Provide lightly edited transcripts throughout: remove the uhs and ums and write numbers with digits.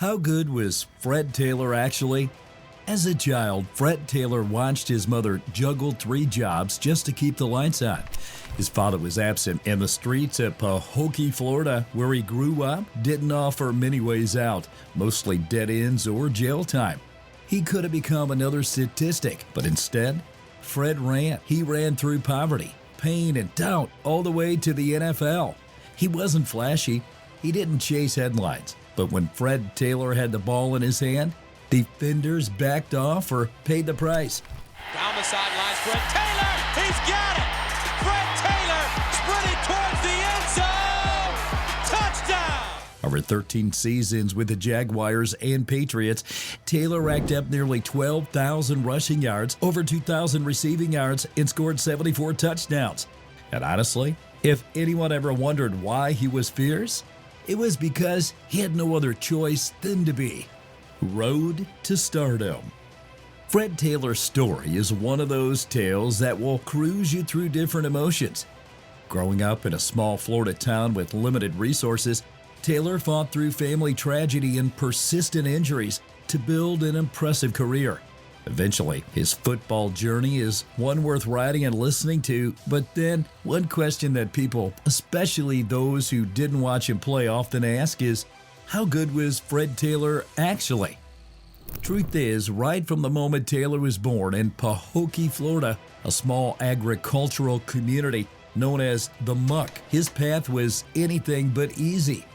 How good was Fred Taylor actually? As a child, Fred Taylor watched his mother juggle 3 jobs just to keep the lights on. His father was absent, and the streets of Pahokee, Florida, where he grew up, didn't offer many ways out, mostly dead ends or jail time. He could have become another statistic, but instead, Fred ran. He ran through poverty, pain, and doubt all the way to the NFL. He wasn't flashy. He didn't chase headlines. But when Fred Taylor had the ball in his hand, defenders backed off or paid the price. Down the sidelines, Fred Taylor, he's got it! Fred Taylor sprinting towards the end zone! Touchdown! Over 13 seasons with the Jaguars and Patriots, Taylor racked up nearly 12,000 rushing yards, over 2,000 receiving yards, and scored 74 touchdowns. And honestly, if anyone ever wondered why he was fierce, it was because he had no other choice than to be. Road to stardom. Fred Taylor's story is one of those tales that will cruise you through different emotions. Growing up in a small Florida town with limited resources, Taylor fought through family tragedy and persistent injuries to build an impressive career. Eventually, his football journey is one worth writing and listening to, but then one question that people, especially those who didn't watch him play, often ask is, how good was Fred Taylor actually? Truth is, right from the moment Taylor was born in Pahokee, Florida, a small agricultural community known as the Muck, his path was anything but easy.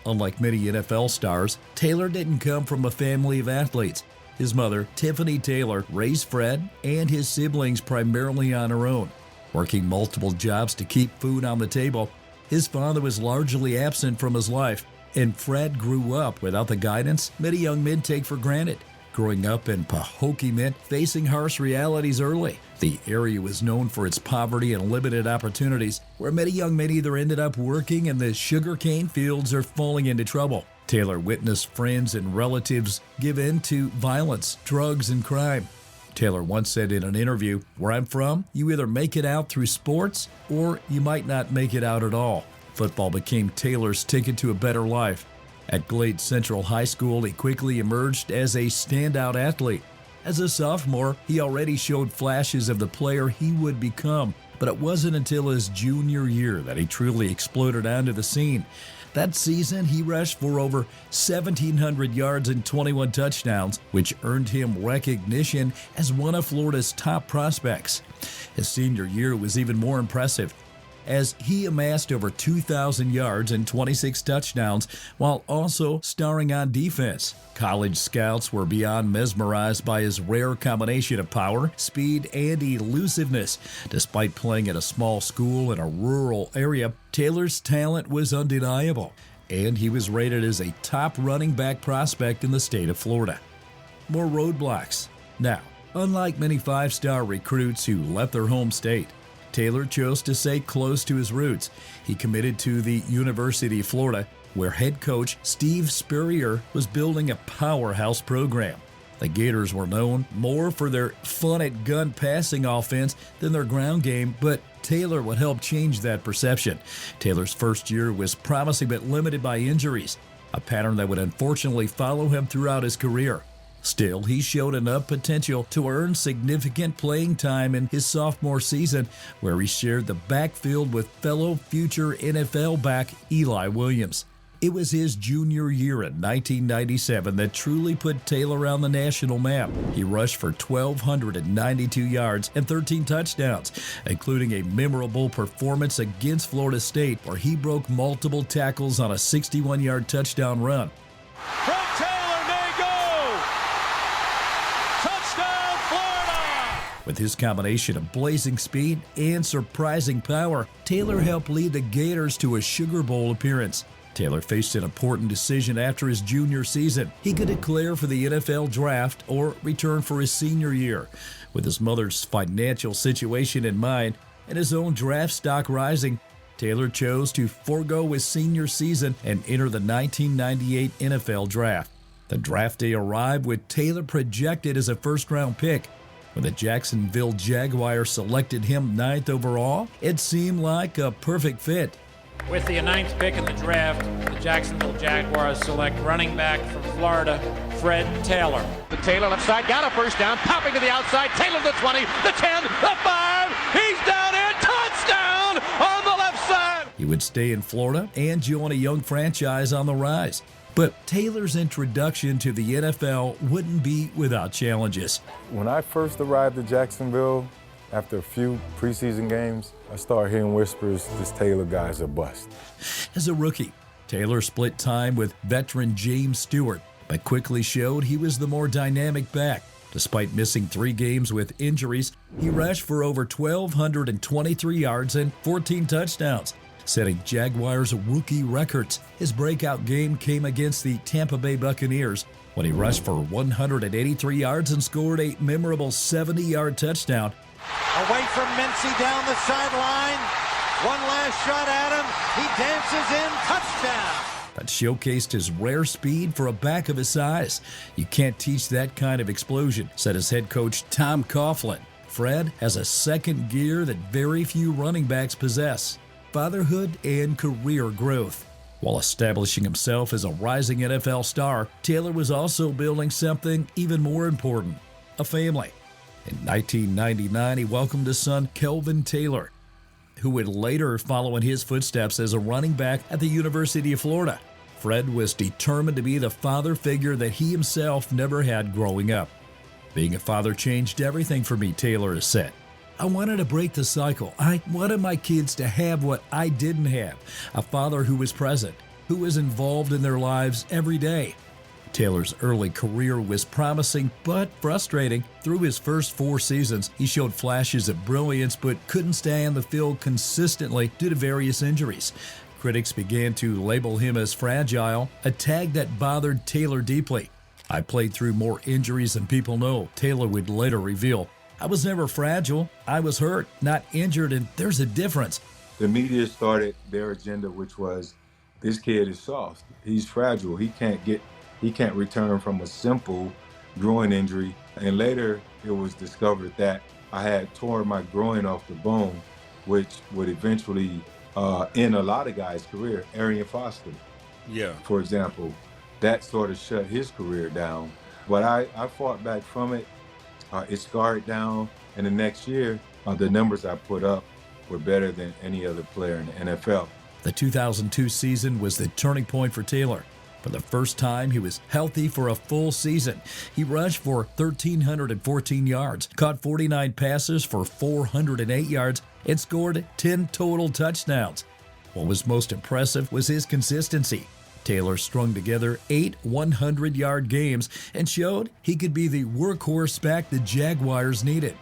Unlike many NFL stars, Taylor didn't come from a family of athletes. His mother, Tiffany Taylor, raised Fred and his siblings primarily on her own. Working multiple jobs to keep food on the table, his father was largely absent from his life, and Fred grew up without the guidance many young men take for granted. Growing up in Pahokee meant facing harsh realities early. The area was known for its poverty and limited opportunities, where many young men either ended up working in the sugarcane fields or falling into trouble. Taylor witnessed friends and relatives give in to violence, drugs, and crime. Taylor once said in an interview, "Where I'm from, you either make it out through sports or you might not make it out at all." Football became Taylor's ticket to a better life. At Glade Central High School, he quickly emerged as a standout athlete. As a sophomore, he already showed flashes of the player he would become, but it wasn't until his junior year that he truly exploded onto the scene. That season, he rushed for over 1,700 yards and 21 touchdowns, which earned him recognition as one of Florida's top prospects. His senior year was even more impressive, as he amassed over 2,000 yards and 26 touchdowns while also starring on defense. College scouts were beyond mesmerized by his rare combination of power, speed, and elusiveness. Despite playing at a small school in a rural area, Taylor's talent was undeniable, and he was rated as a top running back prospect in the state of Florida. More roadblocks. Now, unlike many 5-star recruits who left their home state, Taylor chose to stay close to his roots. He committed to the University of Florida, where head coach Steve Spurrier was building a powerhouse program. The Gators were known more for their fun-at-gun passing offense than their ground game, but Taylor would help change that perception. Taylor's first year was promising but limited by injuries, a pattern that would unfortunately follow him throughout his career. Still, he showed enough potential to earn significant playing time in his sophomore season, where he shared the backfield with fellow future NFL back Eli Williams. It was his junior year in 1997 that truly put Taylor on the national map. He rushed for 1,292 yards and 13 touchdowns, including a memorable performance against Florida State, where he broke multiple tackles on a 61-yard touchdown run. With his combination of blazing speed and surprising power, Taylor helped lead the Gators to a Sugar Bowl appearance. Taylor faced an important decision after his junior season. He could declare for the NFL draft or return for his senior year. With his mother's financial situation in mind and his own draft stock rising, Taylor chose to forego his senior season and enter the 1998 NFL draft. The draft day arrived with Taylor projected as a first-round pick. When the Jacksonville Jaguars selected him 9th overall, it seemed like a perfect fit. With the 9th pick in the draft, the Jacksonville Jaguars select running back from Florida, Fred Taylor. The Taylor left side, got a first down, popping to the outside. Taylor the 20, the 10, the 5. He's down in, touchdown on the left side. He would stay in Florida and join a young franchise on the rise. But Taylor's introduction to the NFL wouldn't be without challenges. When I first arrived at Jacksonville, after a few preseason games, I started hearing whispers, this Taylor guy's a bust. As a rookie, Taylor split time with veteran James Stewart, but quickly showed he was the more dynamic back. Despite missing 3 games with injuries, he rushed for over 1,223 yards and 14 touchdowns, setting Jaguars rookie records. His breakout game came against the Tampa Bay Buccaneers when he rushed for 183 yards and scored a memorable 70-yard touchdown. Away from Mincy down the sideline. One last shot at him. He dances in. Touchdown. That showcased his rare speed for a back of his size. You can't teach that kind of explosion, said his head coach Tom Coughlin. Fred has a second gear that very few running backs possess: fatherhood and career growth. While establishing himself as a rising NFL star, Taylor was also building something even more important: a family. In 1999, he welcomed his son, Kelvin Taylor, who would later follow in his footsteps as a running back at the University of Florida. Fred was determined to be the father figure that he himself never had growing up. Being a father changed everything for me, Taylor has said. I wanted to break the cycle. I wanted my kids to have what I didn't have: a father who was present, who was involved in their lives every day. Taylor's early career was promising but frustrating. Through his first 4 seasons, he showed flashes of brilliance but couldn't stay on the field consistently due to various injuries. Critics began to label him as fragile, a tag that bothered Taylor deeply. I played through more injuries than people know, Taylor would later reveal. I was never fragile. I was hurt, not injured, and there's a difference. The media started their agenda, which was, this kid is soft. He's fragile. He can't return from a simple groin injury. And later it was discovered that I had torn my groin off the bone, which would eventually end a lot of guys' career. Arian Foster, for example, that sort of shut his career down. But I fought back from it. It scarred down, and the next year, the numbers I put up were better than any other player in the NFL. The 2002 season was the turning point for Taylor. For the first time, he was healthy for a full season. He rushed for 1,314 yards, caught 49 passes for 408 yards, and scored 10 total touchdowns. What was most impressive was his consistency. Taylor strung together 8 100-yard games and showed he could be the workhorse back the Jaguars needed.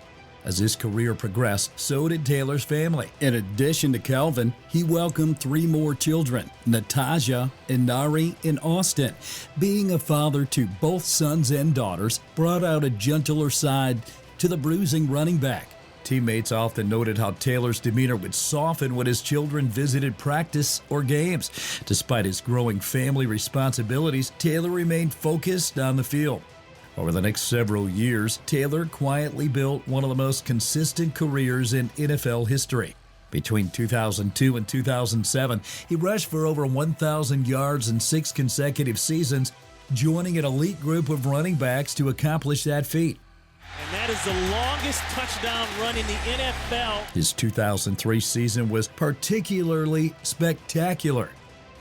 As his career progressed, so did Taylor's family. In addition to Calvin, he welcomed 3 more children: Natasha, Inari, and Austin. Being a father to both sons and daughters brought out a gentler side to the bruising running back. Teammates often noted how Taylor's demeanor would soften when his children visited practice or games. Despite his growing family responsibilities, Taylor remained focused on the field. Over the next several years, Taylor quietly built one of the most consistent careers in NFL history. Between 2002 and 2007, he rushed for over 1,000 yards in 6 consecutive seasons, joining an elite group of running backs to accomplish that feat. And that is the longest touchdown run in the NFL. His 2003 season was particularly spectacular,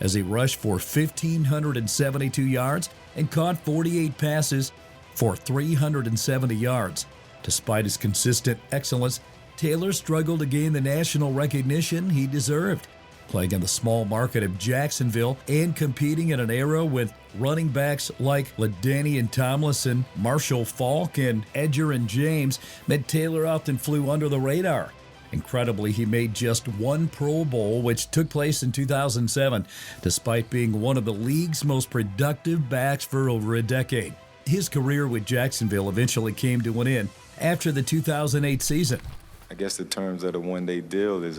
as he rushed for 1,572 yards and caught 48 passes for 370 yards. Despite his consistent excellence, Taylor struggled to gain the national recognition he deserved. Playing in the small market of Jacksonville and competing in an era with running backs like LaDainian Tomlinson, Marshall Faulk, and Edgerrin James meant Taylor often flew under the radar. Incredibly, he made just 1 Pro Bowl, which took place in 2007, despite being one of the league's most productive backs for over a decade. His career with Jacksonville eventually came to an end after the 2008 season. I guess the terms of the one-day deal is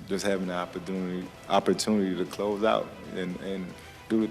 just having the opportunity to close out and do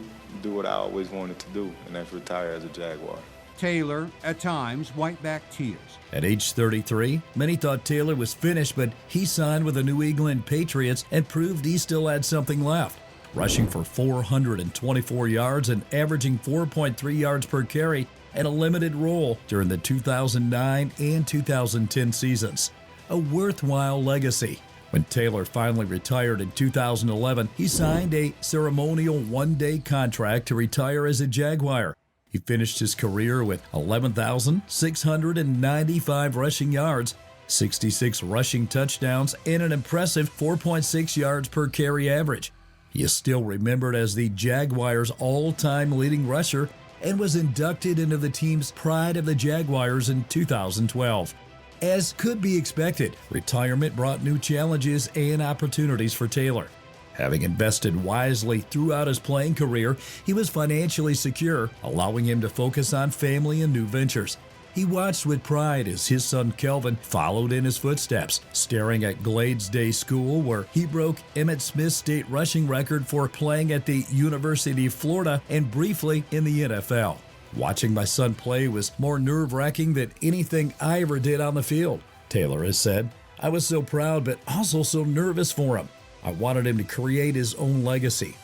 what I always wanted to do, and that's retire as a Jaguar. Taylor, at times, wiped back tears. At age 33, many thought Taylor was finished, but he signed with the New England Patriots and proved he still had something left. Rushing for 424 yards and averaging 4.3 yards per carry and a limited role during the 2009 and 2010 seasons. A worthwhile legacy. When Taylor finally retired in 2011, he signed a ceremonial one-day contract to retire as a Jaguar. He finished his career with 11,695 rushing yards, 66 rushing touchdowns, and an impressive 4.6 yards per carry average. He is still remembered as the Jaguars' all-time leading rusher and was inducted into the team's Pride of the Jaguars in 2012. As could be expected, retirement brought new challenges and opportunities for Taylor. Having invested wisely throughout his playing career, he was financially secure, allowing him to focus on family and new ventures. He watched with pride as his son Kelvin followed in his footsteps, staring at Glades Day School, where he broke Emmitt Smith's state rushing record for playing at the University of Florida and briefly in the NFL. Watching my son play was more nerve-wracking than anything I ever did on the field, Taylor has said. I was so proud, but also so nervous for him. I wanted him to create his own legacy.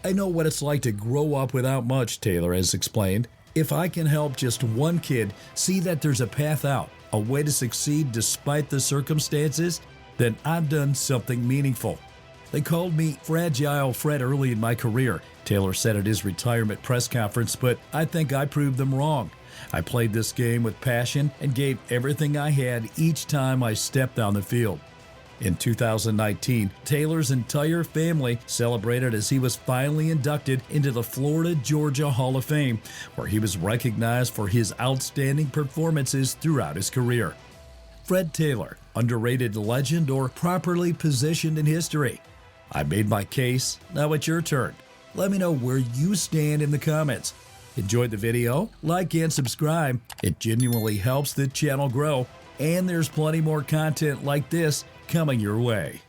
I know what it's like to grow up without much, Taylor has explained. If I can help just one kid see that there's a path out, a way to succeed despite the circumstances, then I've done something meaningful. They called me Fragile Fred early in my career, Taylor said at his retirement press conference, but I think I proved them wrong. I played this game with passion and gave everything I had each time I stepped on the field. In 2019, Taylor's entire family celebrated as he was finally inducted into the Florida-Georgia Hall of Fame, where he was recognized for his outstanding performances throughout his career. Fred Taylor, underrated legend or properly positioned in history? I made my case, now it's your turn. Let me know where you stand in the comments. Enjoyed the video? Like and subscribe. It genuinely helps the channel grow, and there's plenty more content like this coming your way.